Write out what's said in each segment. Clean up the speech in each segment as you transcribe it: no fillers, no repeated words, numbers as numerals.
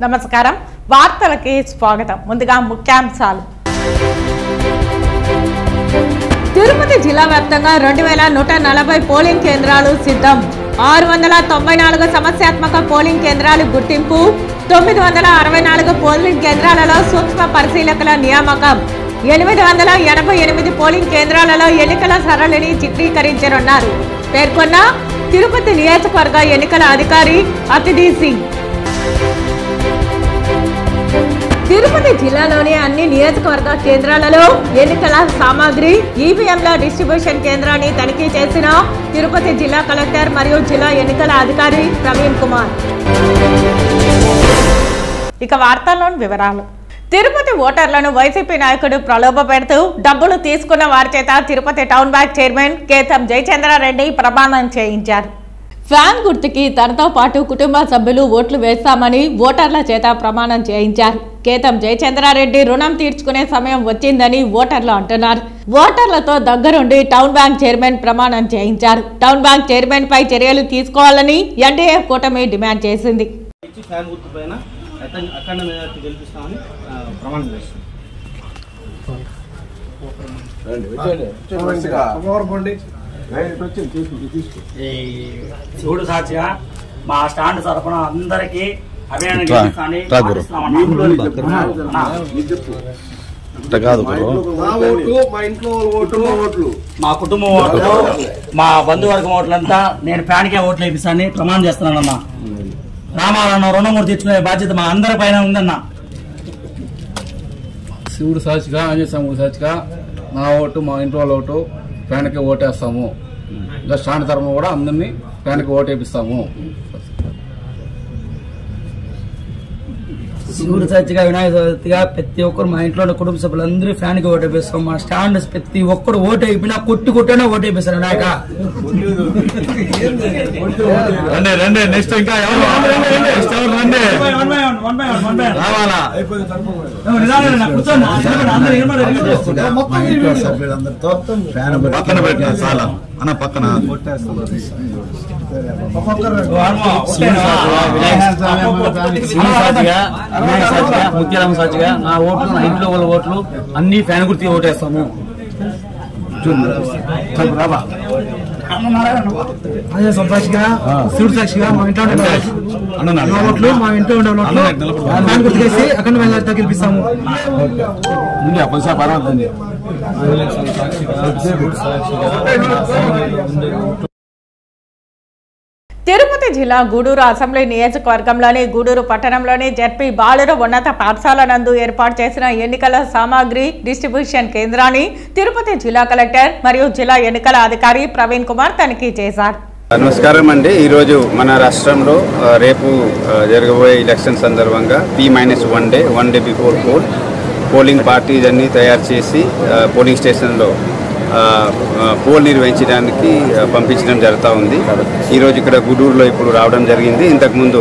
నమస్కారం వార్తలకి స్వాగతం ముందుగా ముఖ్యాంశాలు తిరుపతి జిల్లా వ్యాప్తంగా 2140 పోలింగ్ కేంద్రాలు సిద్ధం 694 సమస్యాత్మక పోలింగ్ కేంద్రాలు గుర్తింపు 964 పోలింగ్ కేంద్రాలలో సూక్ష్మ పరిశీలకుల నియామకం 888 పోలింగ్ కేంద్రాలలో ఎన్నికల సరళిని చిత్రీకరించనున్నారు పేర్కొన్న తిరుపతి నియోజకవర్గ ఎన్నికల అధికారి అతిథి సింగ్ తిరుపతి జిల్లాలోని అన్ని నియోజకవర్గ కేంద్రాలలో ఎన్నికల సామాగ్రి ఈవీఎంల డిస్ట్రిబ్యూషన్ కేంద్రాన్ని తనిఖీ చేసిన తిరుపతి జిల్లా కలెక్టర్ మరియు జిల్లా ఎన్నికల అధికారి ప్రవీణ్ కుమార్. ఇక వార్తల్లోని వివరాలు. తిరుపతి ఓటర్లను వైసీపీ నాయకుడు ప్రలోభ పెడుతూ డబ్బులు తీసుకున్న వారి చేత Tirupati town bank chairman Ketham Jayachandra Reddy ప్రమాణం చేయించారు. ఫ్యాన్ గుర్తుకి తనతో పాటు కుటుంబ సభ్యులు ఓట్లు వేస్తామని ఓటర్ల చేత ప్రమాణం చేయించారు. కేతం జయచంద్రారెడ్డి రుణం తీర్చుకునే సమయం వచ్చిందని ఓటర్లు అంటున్నారు. ఓటర్లతో దగ్గరుండి టౌన్ బ్యాంక్ చైర్మన్ ప్రమాణం చేయించారు. టౌన్ బ్యాంక్ చైర్మన్ పై చర్యలు తీసుకోవాలని ఎన్డీఏ కూటమి డిమాండ్ చేసింది. శివుడు సాక్షిగా మా స్టాండ్ తరఫున అందరికి మా కుటుంబం ఓట్లు మా బంధువర్గం ఓట్లంతా నేను ఫ్యాన్కే ఓట్లు వేపిస్తాను ప్రమాణం చేస్తున్నానన్నా. రామాలన్న రుణం కూడా తెచ్చుకునే బాధ్యత మా అందరి పైన ఉందన్నా. శివుడు సాక్షిగా ఆంజనేయ సాక్షిగా నా ఓటు మా ఇంటి వాళ్ళ ఓటు ఫ్యాన్కి ఓటేస్తాము. ఇంకా స్టాండ్ తరఫున కూడా అందరినీ ఫ్యాన్కి ఓటు వేపిస్తాము. శివుడు సాక్షిగా వినాయక చవితిగా ప్రతి ఒక్కరు మా ఇంట్లో కుటుంబ సభ్యులందరూ ఫ్యాన్ కి ఓటు వేపిస్తాం. మా స్టాండ్ ప్రతి ఒక్కరు ఓటు అయిపోయినా కొట్టుకుంటేనే ఓటు వేపిస్తారు. నాయక నెక్స్ట్ ఇంకా పక్కన పెట్టిన చాలా అన్న పక్కన ముఖ్యరామ సాక్షిగా నా ఓట్లు నా ఇంట్లో వాళ్ళ ఓట్లు అన్ని ఫ్యాన్ గుర్తి ఓటేస్తాము. సాక్షిగా శివుడు సాక్షిగా మా ఇంట్లో ఓట్లు మా ఇంట్లో ఉండే ఫ్యాన్ గుర్తుకేసి అక్కడ వెళ్ళి గెలిపిస్తాము. తిరుపతి జిల్లా గూడూరు అసెంబ్లీ నియోజకవర్గంలోని గూడూరు పట్టణంలోని జెడ్పీ బాలుర ఉన్నత పాఠశాల నందు ఏర్పాటు చేసిన ఎన్నికల సామాగ్రి డిస్ట్రిబ్యూషన్ కేంద్రాన్ని తిరుపతి జిల్లా కలెక్టర్ మరియు జిల్లా ఎన్నికల అధికారి ప్రవీణ్ కుమార్ తనిఖీ చేశారు. నమస్కారం అండి. ఈరోజు మన రాష్ట్రంలో రేపు జరగబోయే ఎలక్షన్ సందర్భంగా one day before polling parties అన్ని తయారు చేసి పోలింగ్ స్టేషన్లో పోల్ నిర్వహించడానికి పంపించడం జరుగుతూ ఉంది. ఈరోజు ఇక్కడ గూడూరులో ఇప్పుడు రావడం జరిగింది. ఇంతకుముందు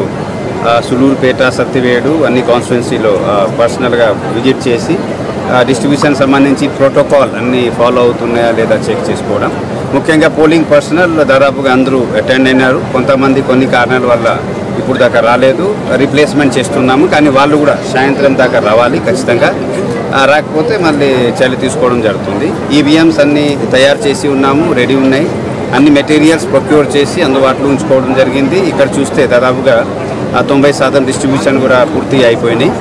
సులూరుపేట, సత్తివేడు అన్ని కాన్స్టిట్యున్సీలో పర్సనల్గా విజిట్ చేసి డిస్ట్రిబ్యూషన్ సంబంధించి ప్రోటోకాల్ అన్నీ ఫాలో అవుతున్నాయా లేదా చెక్ చేసుకోవడం. ముఖ్యంగా పోలింగ్ పర్సనల్ దాదాపుగా అందరూ అటెండ్ అయినారు. కొంతమంది కొన్ని కారణాల వల్ల ఇప్పుడు దాకా రాలేదు, రీప్లేస్మెంట్ చేస్తున్నాము. కానీ వాళ్ళు కూడా సాయంత్రం దాకా రావాలి ఖచ్చితంగా. రాకపోతే మళ్ళీ చర్య తీసుకోవడం జరుగుతుంది. ఈవీఎంస్ అన్నీ తయారు చేసి ఉన్నాము, రెడీ ఉన్నాయి. అన్ని మెటీరియల్స్ ప్రొక్యూర్ చేసి అందుబాటులో ఉంచుకోవడం జరిగింది. ఇక్కడ చూస్తే దాదాపుగా 90% డిస్ట్రిబ్యూషన్ కూడా పూర్తి అయిపోయినాయి.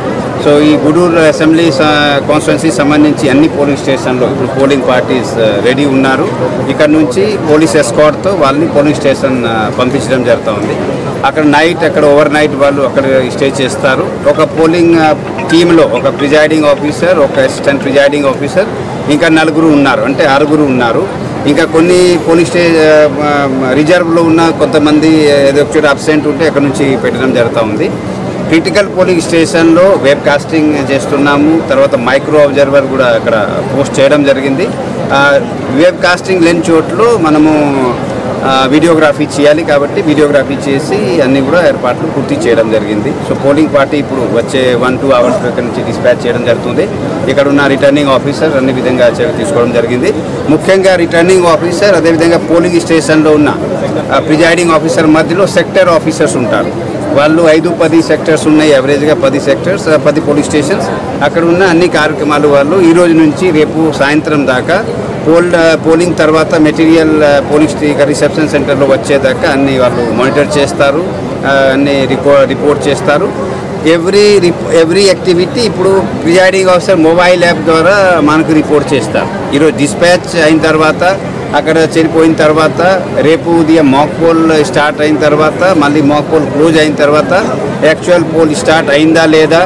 సో ఈ గూడూరు అసెంబ్లీ కాన్స్టిట్యున్సీ సంబంధించి అన్ని పోలింగ్ స్టేషన్లో ఇప్పుడు పోలింగ్ పార్టీస్ రెడీ ఉన్నారు. ఇక్కడ నుంచి పోలీస్ ఎస్కార్ట్తో వాళ్ళని పోలింగ్ స్టేషన్ పంపించడం జరుగుతూ ఉంది. అక్కడ అక్కడ ఓవర్ నైట్ వాళ్ళు అక్కడ స్టే చేస్తారు. ఒక పోలింగ్ టీంలో ఒక ప్రిజైడింగ్ ఆఫీసర్, ఒక అసిస్టెంట్ ప్రిజైడింగ్ ఆఫీసర్, ఇంకా 4 ఉన్నారు, అంటే 6 ఉన్నారు. ఇంకా కొన్ని పోలింగ్ రిజర్వ్లో ఉన్న కొంతమంది ఏదో ఒకటి అబ్సెంట్ ఉంటే అక్కడ నుంచి పెట్టడం జరుగుతూ ఉంది. క్రిటికల్ పోలింగ్ స్టేషన్లో వెబ్ కాస్టింగ్ చేస్తున్నాము. తర్వాత మైక్రో అబ్జర్వర్ కూడా అక్కడ పోస్ట్ చేయడం జరిగింది. వెబ్ కాస్టింగ్ లేని చోట్ల మనము వీడియోగ్రఫీ చేయాలి కాబట్టి వీడియోగ్రఫీ చేసి అన్నీ కూడా ఏర్పాట్లు పూర్తి చేయడం జరిగింది. సో పోలింగ్ పార్టీ ఇప్పుడు వచ్చే 1-2 అవర్స్ దగ్గర నుంచి డిస్పాచ్ చేయడం జరుగుతుంది. ఇక్కడ ఉన్న రిటర్నింగ్ ఆఫీసర్ అన్ని విధంగా చర్య తీసుకోవడం జరిగింది. ముఖ్యంగా రిటర్నింగ్ ఆఫీసర్ అదేవిధంగా పోలింగ్ స్టేషన్లో ఉన్న ప్రిజైడింగ్ ఆఫీసర్ మధ్యలో సెక్టర్ ఆఫీసర్స్ ఉంటారు. వాళ్ళు 5-10 సెక్టర్స్ ఉన్నాయి, యావరేజ్గా 10 సెక్టర్స్ 10 పోలింగ్ స్టేషన్స్. అక్కడ ఉన్న అన్ని కార్యక్రమాలు వాళ్ళు ఈ రోజు నుంచి రేపు సాయంత్రం దాకా పోలింగ్ తర్వాత మెటీరియల్ పోలింగ్ రిసెప్షన్ సెంటర్లో వచ్చేదాకా అన్ని వాళ్ళు మానిటర్ చేస్తారు, అన్ని రిపోర్ట్ చేస్తారు. ఎవ్రీ యాక్టివిటీ ఇప్పుడు ప్రిజైడింగ్ ఆఫీసర్ మొబైల్ యాప్ ద్వారా మనకు రిపోర్ట్ చేస్తారు. ఈరోజు డిస్పాచ్ అయిన తర్వాత అక్కడ చనిపోయిన తర్వాత రేపు ఉదయం మాక్ పోల్ స్టార్ట్ అయిన తర్వాత మళ్ళీ మాక్ పోల్ క్లోజ్ అయిన తర్వాత యాక్చువల్ పోల్ స్టార్ట్ అయిందా లేదా,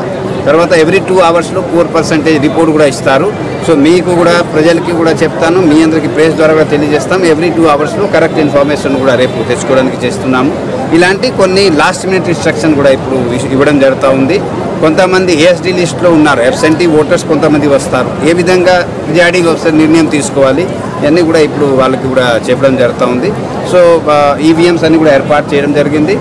తర్వాత ఎవ్రీ 2 అవర్స్లో 4% రిపోర్ట్ కూడా ఇస్తారు. సో మీకు కూడా ప్రజలకి కూడా చెప్తాను, మీ అందరికీ ప్రెస్ ద్వారా కూడా తెలియజేస్తాం. ఎవ్రీ 2 అవర్స్లో కరెక్ట్ ఇన్ఫర్మేషన్ కూడా రేపు తెచ్చుకోవడానికి చేస్తున్నాము. ఇలాంటి కొన్ని లాస్ట్ మినిట్ ఇన్స్ట్రక్షన్ కూడా ఇప్పుడు ఇవ్వడం జరుగుతూ ఉంది. కొంతమంది ఏఎస్డి లిస్ట్లో ఉన్నారు, అబ్సెంటీ ఓటర్స్ కొంతమంది వస్తారు. ఏ విధంగా ప్రిజైడింగ్ ఆఫీసర్ నిర్ణయం తీసుకోవాలి ఇవన్నీ కూడా ఇప్పుడు వాళ్ళకి కూడా చెప్పడం జరుగుతూ ఉంది. సో ఈవీఎంస్ అన్ని కూడా ఏర్పాటు చేయడం జరిగింది.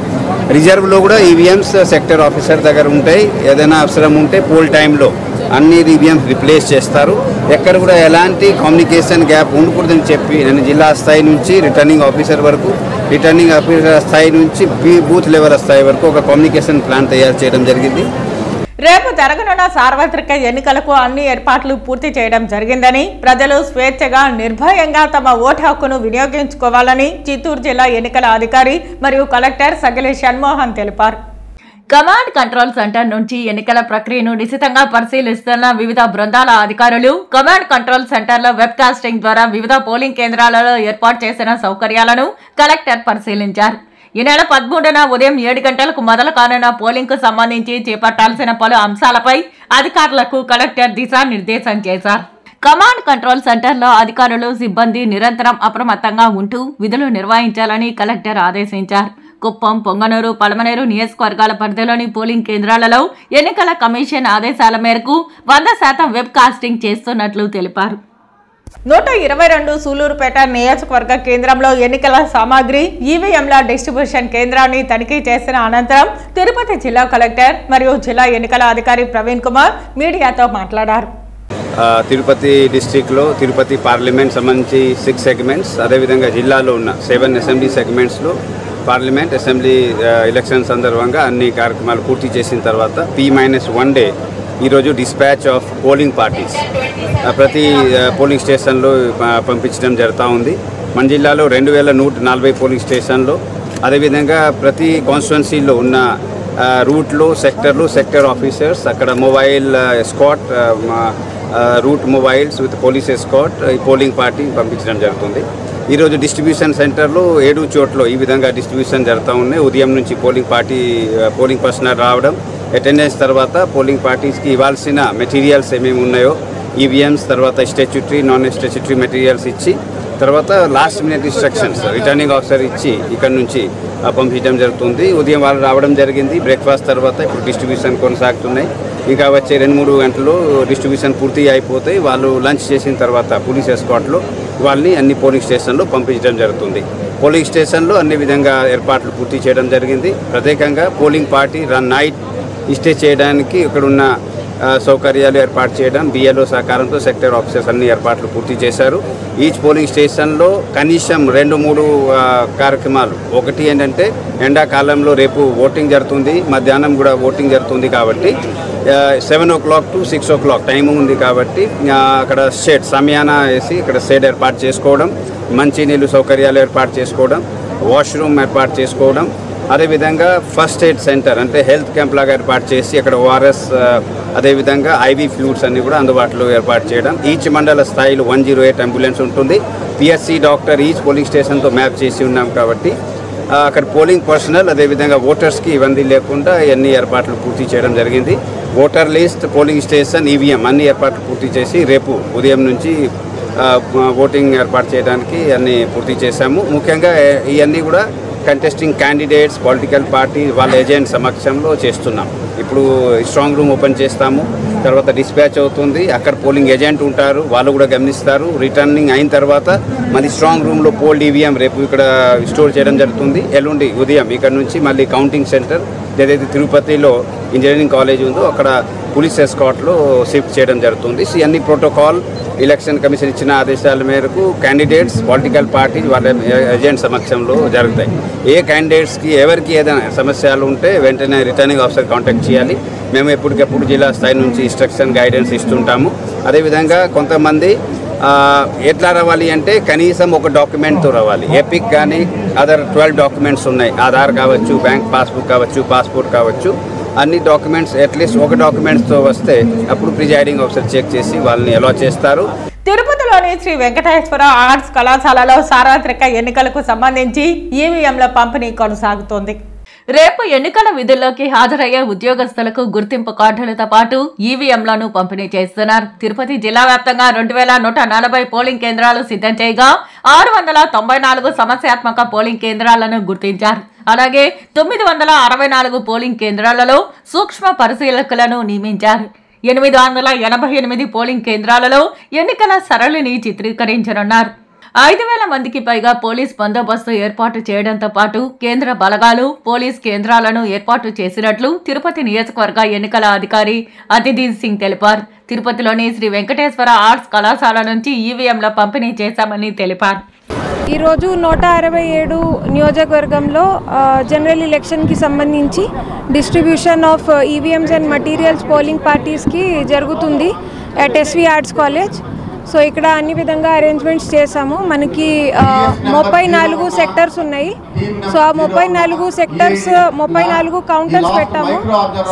రిజర్వ్లో కూడా ఈవీఎంస్ సెక్టర్ ఆఫీసర్ దగ్గర ఉంటాయి. ఏదైనా అవసరం ఉంటే పోల్ టైంలో అన్ని ఈవీఎంస్ రిప్లేస్ చేస్తారు. ఎక్కడ కూడా ఎలాంటి కమ్యూనికేషన్ గ్యాప్ ఉండకూడదని చెప్పి నేను జిల్లా స్థాయి నుంచి రిటర్నింగ్ ఆఫీసర్ వరకు, రిటర్నింగ్ ఆఫీసర్ స్థాయి నుంచి బూత్ లెవెల్ స్థాయి వరకు ఒక కమ్యూనికేషన్ ప్లాన్ తయారు చేయడం జరిగింది. రేపు జరగనున్న సార్వత్రిక ఎన్నికలకు అన్ని ఏర్పాట్లు పూర్తి చేయడం జరిగిందని, ప్రజలు స్వేచ్ఛగా నిర్భయంగా తమ ఓటు హక్కును వినియోగించుకోవాలని చిత్తూరు జిల్లా ఎన్నికల అధికారి మరియు కలెక్టర్ సగిలి షణ్మోహన్ తెలిపారు. కమాండ్ కంట్రోల్ సెంటర్ నుంచి ఎన్నికల ప్రక్రియను నిశితంగా పరిశీలిస్తున్న వివిధ బృందాల అధికారులు కమాండ్ కంట్రోల్ సెంటర్లో వెబ్ కాస్టింగ్ ద్వారా వివిధ పోలింగ్ కేంద్రాలలో ఏర్పాటు చేసిన సౌకర్యాలను కలెక్టర్ పరిశీలించారు. ఈ నెల 13న ఉదయం 7 గంటలకు మొదలు కానున్న పోలింగ్ కు సంబంధించి చేపట్టాల్సిన పలు అంశాలపై అధికారులకు కలెక్టర్ దిశానిర్దేశం చేశారు. కమాండ్ కంట్రోల్ సెంటర్లో అధికారులు సిబ్బంది నిరంతరం అప్రమత్తంగా ఉంటూ విధులు నిర్వహించాలని కలెక్టర్ ఆదేశించారు. కుప్పం, పొంగనూరు, పడమనేరు నియోజకవర్గాల పరిధిలోని పోలింగ్ కేంద్రాలలో ఎన్నికల కమిషన్ ఆదేశాల మేరకు 100% వెబ్ కాస్టింగ్ చేస్తున్నట్లు తెలిపారు. 122 సూలూరుపేట నియోజకవర్గ కేంద్రంలో ఎన్నికల సామాగ్రి ఈవీఎంల డిస్ట్రిబ్యూషన్ కేంద్రాన్ని తనిఖీ చేసిన అనంతరం తిరుపతి జిల్లా కలెక్టర్ మరియు జిల్లా ఎన్నికల అధికారి ప్రవీణ్ కుమార్ మీడియాతో మాట్లాడారు. తిరుపతి డిస్ట్రిక్ట్లో తిరుపతి పార్లమెంట్ సంబంధించి 6 సెగ్మెంట్స్, అదేవిధంగా జిల్లాలో ఉన్న 7 అసెంబ్లీ సెగ్మెంట్స్లో పార్లమెంట్ అసెంబ్లీ ఎలక్షన్ సందర్భంగా అన్ని కార్యక్రమాలు పూర్తి చేసిన తర్వాత P-1 డే ఈరోజు డిస్పాచ్ ఆఫ్ పోలింగ్ పార్టీస్ ప్రతి పోలింగ్ స్టేషన్లో పంపించడం జరుగుతూ ఉంది. మన జిల్లాలో 2140 పోలింగ్ స్టేషన్లో, అదేవిధంగా ప్రతి కాన్స్టిట్యున్సీలో ఉన్న రూట్లో సెక్టర్ ఆఫీసర్స్ అక్కడ mobile escort, route mobiles with police escort ఈ పోలింగ్ పార్టీ పంపించడం జరుగుతుంది. ఈరోజు డిస్ట్రిబ్యూషన్ సెంటర్లో 7 చోట్ల ఈ విధంగా డిస్ట్రిబ్యూషన్ జరుగుతూ ఉన్నాయి. ఉదయం నుంచి పోలింగ్ పర్సనల్ రావడం, అటెండెన్స్ తర్వాత పోలింగ్ పార్టీస్కి ఇవ్వాల్సిన మెటీరియల్స్ ఏమేమి ఉన్నాయో ఈవీఎంస్, తర్వాత స్టాట్యూటరీ నాన్ స్టాట్యూటరీ మెటీరియల్స్ ఇచ్చి తర్వాత last minute instructions returning officer ఇచ్చి ఇక్కడ నుంచి పంపించడం జరుగుతుంది. ఉదయం వాళ్ళు రావడం జరిగింది. బ్రేక్ఫాస్ట్ తర్వాత ఇప్పుడు డిస్ట్రిబ్యూషన్ కొనసాగుతున్నాయి. ఇంకా వచ్చే 2-3 గంటల్లో డిస్ట్రిబ్యూషన్ పూర్తి అయిపోతాయి. వాళ్ళు లంచ్ చేసిన తర్వాత పోలీస్ ఎస్కాట్లో వాళ్ళని అన్ని పోలింగ్ స్టేషన్లో పంపించడం జరుగుతుంది. పోలింగ్ స్టేషన్లో అన్ని విధంగా ఏర్పాట్లు పూర్తి చేయడం జరిగింది. ప్రత్యేకంగా పోలింగ్ పార్టీ నైట్ స్టే చేయడానికి ఇక్కడున్న సౌకర్యాలు ఏర్పాటు చేయడం, బిఎల్ఓ సహకారంతో సెక్టర్ ఆఫీసర్స్ అన్ని ఏర్పాట్లు పూర్తి చేశారు. ఈచ్ పోలింగ్ స్టేషన్లో కనీసం 2-3 కార్యక్రమాలు. ఒకటి ఏంటంటే ఎండాకాలంలో రేపు ఓటింగ్ జరుగుతుంది, మధ్యాహ్నం కూడా ఓటింగ్ జరుగుతుంది కాబట్టి 7 o'clock to 6 o'clock టైం ఉంది కాబట్టి అక్కడ షెడ్ సమయాన వేసి ఇక్కడ షెడ్ ఏర్పాటు చేసుకోవడం, మంచినీళ్ళు సౌకర్యాలు ఏర్పాటు చేసుకోవడం, వాష్రూమ్ ఏర్పాటు చేసుకోవడం, అదేవిధంగా ఫస్ట్ ఎయిడ్ సెంటర్ అంటే హెల్త్ క్యాంప్ లాగా ఏర్పాటు చేసి అక్కడ ఓఆర్ఎస్ అదేవిధంగా ఐవీ ఫ్లూయిడ్స్ అన్ని కూడా అందుబాటులో ఏర్పాటు చేయడం. ఈచ్ మండల స్థాయిలో 108 అంబులెన్స్ ఉంటుంది. పిఎస్సి డాక్టర్ ఈచ్ పోలింగ్ స్టేషన్తో మ్యాప్ చేసి ఉన్నాం కాబట్టి అక్కడ పోలింగ్ పర్సనల్ అదేవిధంగా ఓటర్స్కి ఇబ్బంది లేకుండా అన్ని ఏర్పాట్లు పూర్తి చేయడం జరిగింది. Voter list, polling station, EVM అన్ని ఏర్పాట్లు పూర్తి చేసి రేపు ఉదయం నుంచి ఓటింగ్ ఏర్పాటు చేయడానికి అన్ని పూర్తి చేశాము. ముఖ్యంగా ఇవన్నీ కూడా కంటెస్టింగ్ క్యాండిడేట్స్, పొలిటికల్ పార్టీ వాళ్ళ ఏజెంట్ సమక్షంలో చేస్తున్నాం. ఇప్పుడు స్ట్రాంగ్ రూమ్ ఓపెన్ చేస్తాము, తర్వాత డిస్పాచ్ అవుతుంది, అక్కడ పోలింగ్ ఏజెంట్ ఉంటారు, వాళ్ళు కూడా గమనిస్తారు. రిటర్నింగ్ అయిన తర్వాత మళ్ళీ స్ట్రాంగ్ రూమ్లో పోల్ ఈవీఎం రేపు ఇక్కడ స్టోర్ చేయడం జరుగుతుంది. ఎల్లుండి ఉదయం ఇక్కడ నుంచి మళ్ళీ కౌంటింగ్ సెంటర్ ఏదైతే తిరుపతిలో ఇంజనీరింగ్ కాలేజ్ ఉందో అక్కడ పోలీస్ ఎస్కాట్లో షిఫ్ట్ చేయడం జరుగుతుంది. ఇవన్నీ ప్రోటోకాల్ ఎలక్షన్ కమిషన్ ఇచ్చిన ఆదేశాల మేరకు క్యాండిడేట్స్ పొలిటికల్ పార్టీ వాళ్ళ ఏజెంట్ సమక్షంలో జరుగుతాయి. ఏ క్యాండిడేట్స్కి ఎవరికి ఏదైనా సమస్యలు ఉంటే వెంటనే రిటర్నింగ్ ఆఫీసర్ కాంటాక్ట్ చేయాలి. మేము ఎప్పటికప్పుడు జిల్లా స్థాయి నుంచి ఇన్స్ట్రక్షన్ గైడెన్స్ ఇస్తుంటాము. అదేవిధంగా కొంతమంది ఎట్లా రావాలి అంటే కనీసం ఒక డాక్యుమెంట్తో రావాలి. ఎపిక్ కానీ అదర్ 12 డాక్యుమెంట్స్ ఉన్నాయి, ఆధార్ కావచ్చు, బ్యాంక్ పాస్బుక్ కావచ్చు, పాస్పోర్ట్ కావచ్చు. అన్ని డాక్యుమెంట్స్ అట్లీస్ట్ ఒక డాక్యుమెంట్స్తో వస్తే అప్పుడు ప్రిజైడింగ్ ఆఫీసర్ చెక్ చేసి వాళ్ళని అలౌ చేస్తారు. తిరుపతిలోని శ్రీ వెంకటేశ్వర ఆర్ట్స్ కళాశాలలో సార్వత్రిక ఎన్నికలకు సంబంధించి ఈవీఎంల పంపిణీ కొనసాగుతోంది. రేపు ఎన్నికల విధుల్లోకి హాజరయ్యే ఉద్యోగస్తులకు గుర్తింపు కార్డులతో పాటు ఈవీఎంలను పంపిణీ చేస్తున్నారు. తిరుపతి జిల్లా వ్యాప్తంగా 2140 పోలింగ్ కేంద్రాలు సిద్ధం చేయగా 694 సమస్యాత్మక పోలింగ్ కేంద్రాలను గుర్తించారు. అలాగే 964 పోలింగ్ కేంద్రాలలో సూక్ష్మ పరిశీలకులను నియమించారు. 888 పోలింగ్ కేంద్రాలలో ఎన్నికల సరళిని చిత్రీకరించనున్నారు. 5000 మందికి పైగా పోలీస్ బందోబస్తు ఏర్పాటు చేయడంతో పాటు కేంద్ర బలగాలు, పోలీస్ కేంద్రాలను ఏర్పాటు చేసినట్లు తిరుపతి నియోజకవర్గ ఎన్నికల అధికారి అతిథి సింగ్ తెలిపారు. తిరుపతిలోని శ్రీ వెంకటేశ్వర ఆర్ట్స్ కళాశాల నుంచి ఈవీఎంల పంపిణీ చేశామని తెలిపారు. ఈరోజు 167 నియోజకవర్గంలో జనరల్ ఎలక్షన్కి సంబంధించి distribution of EVMs and materials polling పార్టీస్కి జరుగుతుంది at SV arts college. So ఇక్కడ అన్ని విధంగా అరేంజ్మెంట్స్ చేసాము. మనకి 34 సెక్టర్స్ ఉన్నాయి. సో ఆ 34 సెక్టర్స్ 34 కౌంటర్స్ పెట్టాము.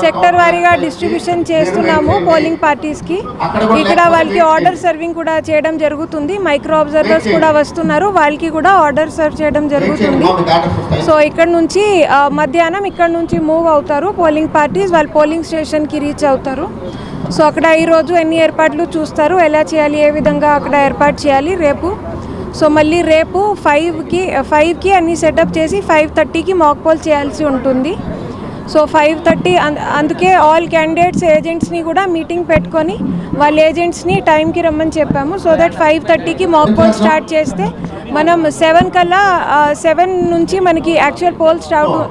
సెక్టర్ వారీగా డిస్ట్రిబ్యూషన్ చేస్తున్నాము పోలింగ్ పార్టీస్కి. ఇక్కడ వాళ్ళకి ఆర్డర్ సర్వింగ్ కూడా చేయడం జరుగుతుంది. మైక్రో అబ్జర్వర్స్ కూడా వస్తున్నారు, వాళ్ళకి కూడా ఆర్డర్ సర్వ్ చేయడం జరుగుతుంది. సో ఇక్కడ నుంచి మధ్యాహ్నం ఇక్కడ నుంచి మూవ్ అవుతారు పోలింగ్ పార్టీస్, వాళ్ళు పోలింగ్ స్టేషన్కి రీచ్ అవుతారు. సో అక్కడ ఈరోజు ఎన్ని ఏర్పాట్లు చూస్తారు, ఎలా చేయాలి, ఏ విధంగా అక్కడ ఏర్పాటు చేయాలి రేపు. సో మళ్ళీ రేపు 5కి అన్ని సెటప్ చేసి 5:30కి మాక్ పోల్ చేయాల్సి ఉంటుంది. సో 5:30 అందుకే ఆల్ క్యాండిడేట్స్ ఏజెంట్స్ని కూడా మీటింగ్ పెట్టుకొని వాళ్ళ ఏజెంట్స్ని టైంకి రమ్మని చెప్పాము. సో దట్ 5:30కి మాక్ పోల్ స్టార్ట్ చేస్తే మనం 7 కల్లా 7 నుంచి మనకి యాక్చువల్ పోల్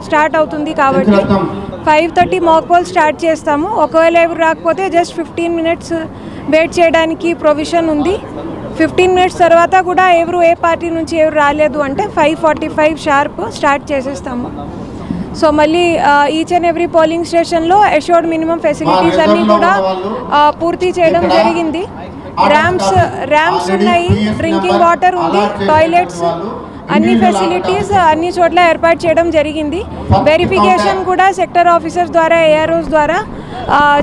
స్టార్ట్ అవుతుంది. కాబట్టి 5:30 మాక్ పోల్ స్టార్ట్ చేస్తాము. ఒకవేళ ఎవరు రాకపోతే జస్ట్ 15 మినిట్స్ వెయిట్ చేయడానికి ప్రొవిజన్ ఉంది. 15 మినిట్స్ తర్వాత కూడా ఏ పార్టీ నుంచి ఎవరు రాలేదు అంటే 5:45 షార్ప్ స్టార్ట్ చేసేస్తాము. సో మళ్ళీ ఈచ్ అండ్ ఎవ్రీ పోలింగ్ స్టేషన్లో అష్యూర్డ్ మినిమం ఫెసిలిటీస్ అన్నీ కూడా పూర్తి చేయడం జరిగింది. ర్యాంప్స్ ఉన్నాయి, డ్రింకింగ్ వాటర్ ఉంది, టాయిలెట్స్, అన్ని ఫెసిలిటీస్ అన్ని చోట్ల ఏర్పాటు చేయడం జరిగింది. వెరిఫికేషన్ కూడా సెక్టర్ ఆఫీసర్స్ ద్వారా, ఏఆర్ఓస్ ద్వారా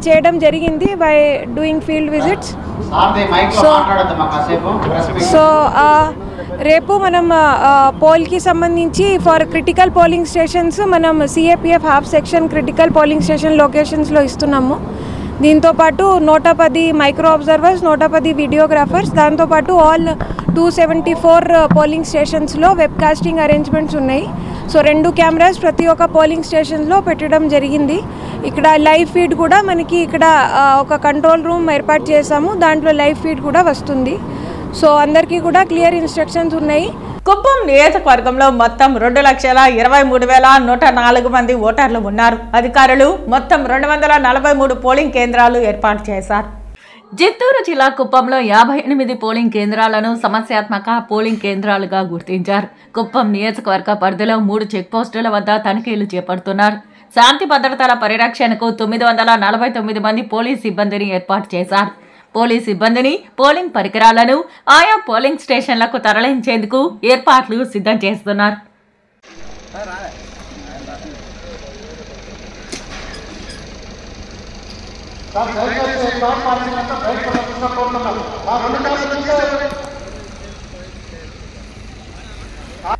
చేయడం జరిగింది by doing field visits. So రేపు మనం పోల్కి సంబంధించి ఫర్ క్రిటికల్ పోలింగ్ స్టేషన్స్ మనం CAPF half section critical polling station లొకేషన్స్లో ఇస్తున్నాము. దీంతోపాటు 110 మైక్రో అబ్జర్వర్స్, 110 వీడియోగ్రాఫర్స్, దాంతోపాటు ఆల్ 274 పోలింగ్ స్టేషన్స్లో వెబ్ కాస్టింగ్ అరేంజ్మెంట్స్ ఉన్నాయి. సో 2 కెమెరాస్ ప్రతి ఒక్క పోలింగ్ స్టేషన్లో పెట్టడం జరిగింది. ఇక్కడ లైవ్ ఫీడ్ కూడా మనకి ఇక్కడ ఒక కంట్రోల్ రూమ్ ఏర్పాటు చేసాము, దాంట్లో లైవ్ ఫీడ్ కూడా వస్తుంది. సో అందరికీ కూడా క్లియర్ ఇన్స్ట్రక్షన్స్ ఉన్నాయి. కుప్పం నియోజకవర్గంలో మొత్తం 2,23,104 మంది ఓటర్లు ఉన్నారు. అధికారులు మొత్తం 243 పోలింగ్ కేంద్రాలు ఏర్పాటు చేశారు. చిత్తూరు జిల్లా కుప్పంలో 58 పోలింగ్ కేంద్రాలను సమస్యాత్మక పోలింగ్ కేంద్రాలుగా గుర్తించారు. కుప్పం నియోజకవర్గ పరిధిలో 3 చెక్పోస్టుల వద్ద తనిఖీలు చేపడుతున్నారు. శాంతి భద్రతల పరిరక్షణకు 949 మంది పోలీస్ సిబ్బందిని ఏర్పాటు చేశారు. పోలీస్ సిబ్బందిని, పోలింగ్ పరికరాలను ఆయా పోలింగ్ స్టేషన్లకు తరలించేందుకు ఏర్పాట్లు సిద్ధం చేస్తున్నారు.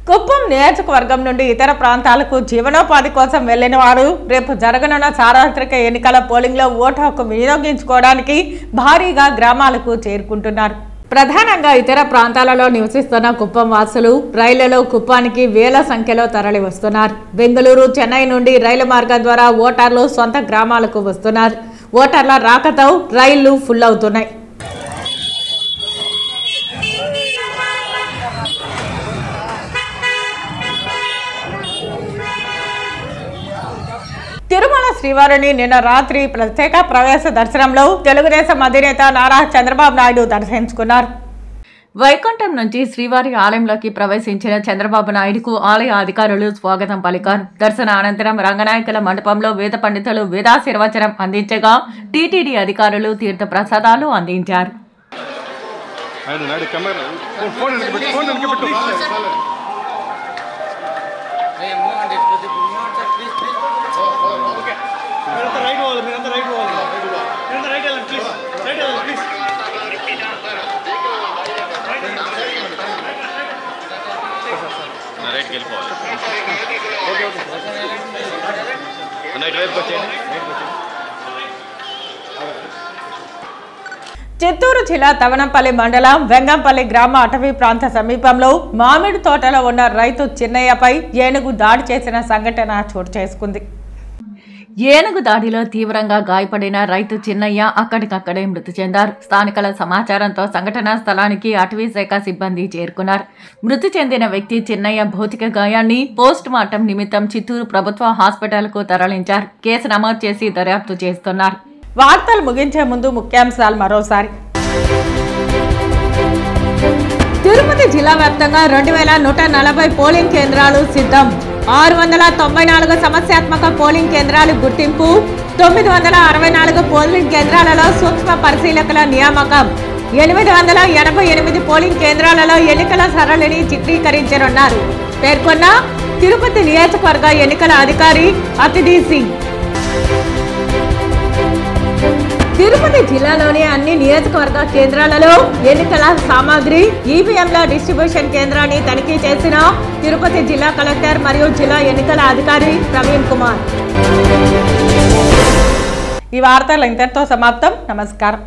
కుప్పం నియోజకవర్గం నుండి ఇతర ప్రాంతాలకు జీవనోపాధి కోసం వెళ్లిన వారు రేపు జరగనున్న సార్వత్రిక ఎన్నికల పోలింగ్లో ఓటు హక్కు వినియోగించుకోవడానికి భారీగా గ్రామాలకు చేరుకుంటున్నారు. ప్రధానంగా ఇతర ప్రాంతాలలో నివసిస్తున్న కుప్పం వాసులు రైళ్లలో కుప్పానికి వేల సంఖ్యలో తరలి వస్తున్నారు. బెంగళూరు, చెన్నై నుండి రైలు మార్గం ద్వారా ఓటర్లు సొంత గ్రామాలకు వస్తున్నారు. ఓటర్ల రాకతో రైళ్లు ఫుల్ అవుతున్నాయి. తిరుమల శ్రీవారిని నిన్న రాత్రి ప్రత్యేక ప్రవేశ దర్శనంలో తెలుగుదేశం అధినేత నారా చంద్రబాబు నాయుడు దర్శించుకున్నారు. వైకుంఠం నుంచి శ్రీవారి ఆలయంలోకి ప్రవేశించిన చంద్రబాబు నాయుడుకు ఆలయ అధికారులు స్వాగతం పలికారు. దర్శన అనంతరం రంగనాయకుల మండపంలో వేద పండితులు వేదాశీర్వచనం అందించగా టీటీడీ అధికారులు తీర్థ ప్రసాదాలు అందించారు. చిత్తూరు జిల్లా తవనంపల్లి మండలం వెంగంపల్లి గ్రామ అటవీ ప్రాంత సమీపంలో మామిడి తోటలో ఉన్న రైతు చిన్నయ్యపై ఏనుగు దాడి చేసిన సంఘటన చోటు చేసుకుంది. ఏనుగు దాడిలో తీవ్రంగా గాయపడిన రైతు చిన్నయ్య అక్కడికక్కడే మృతి చెందారు. స్థానికుల సమాచారంతో సంఘటనా స్థలానికి అటవీ శాఖ సిబ్బంది చేరుకున్నారు. మృతి చెందిన వ్యక్తి చిన్నయ్య భౌతిక గాయాన్ని పోస్ట్ మార్టం నిమిత్తం చిత్తూరు ప్రభుత్వ హాస్పిటల్కు తరలించారు. కేసు నమోదు చేసి దర్యాప్తు చేస్తున్నారు. వార్తలు ముగించే ముందు ముఖ్యాంశాలు మరోసారి. తిరుపతి జిల్లా వ్యాప్తంగా 2140 పోలింగ్ కేంద్రాలు సిద్ధం. 694 సమస్యాత్మక పోలింగ్ కేంద్రాలు గుర్తింపు. 964 పోలింగ్ కేంద్రాలలో సూక్ష్మ పరిశీలకుల నియామకం. 888 పోలింగ్ కేంద్రాలలో ఎన్నికల సరళిని చిత్రీకరించనున్నారు పేర్కొన్న తిరుపతి నియోజకవర్గ ఎన్నికల అధికారి అతిథి సింగ్. తిరుపతి జిల్లాలోని అన్ని నియోజకవర్గ కేంద్రాలలో ఎన్నికల సామాగ్రి ఈవీఎంల డిస్ట్రిబ్యూషన్ కేంద్రాన్ని తనిఖీ చేసిన తిరుపతి జిల్లా కలెక్టర్ మరియు జిల్లా ఎన్నికల అధికారి ప్రవీణ్ కుమార్. ఈ వార్తలు ఇంతటితో సమాప్తం. నమస్కారం.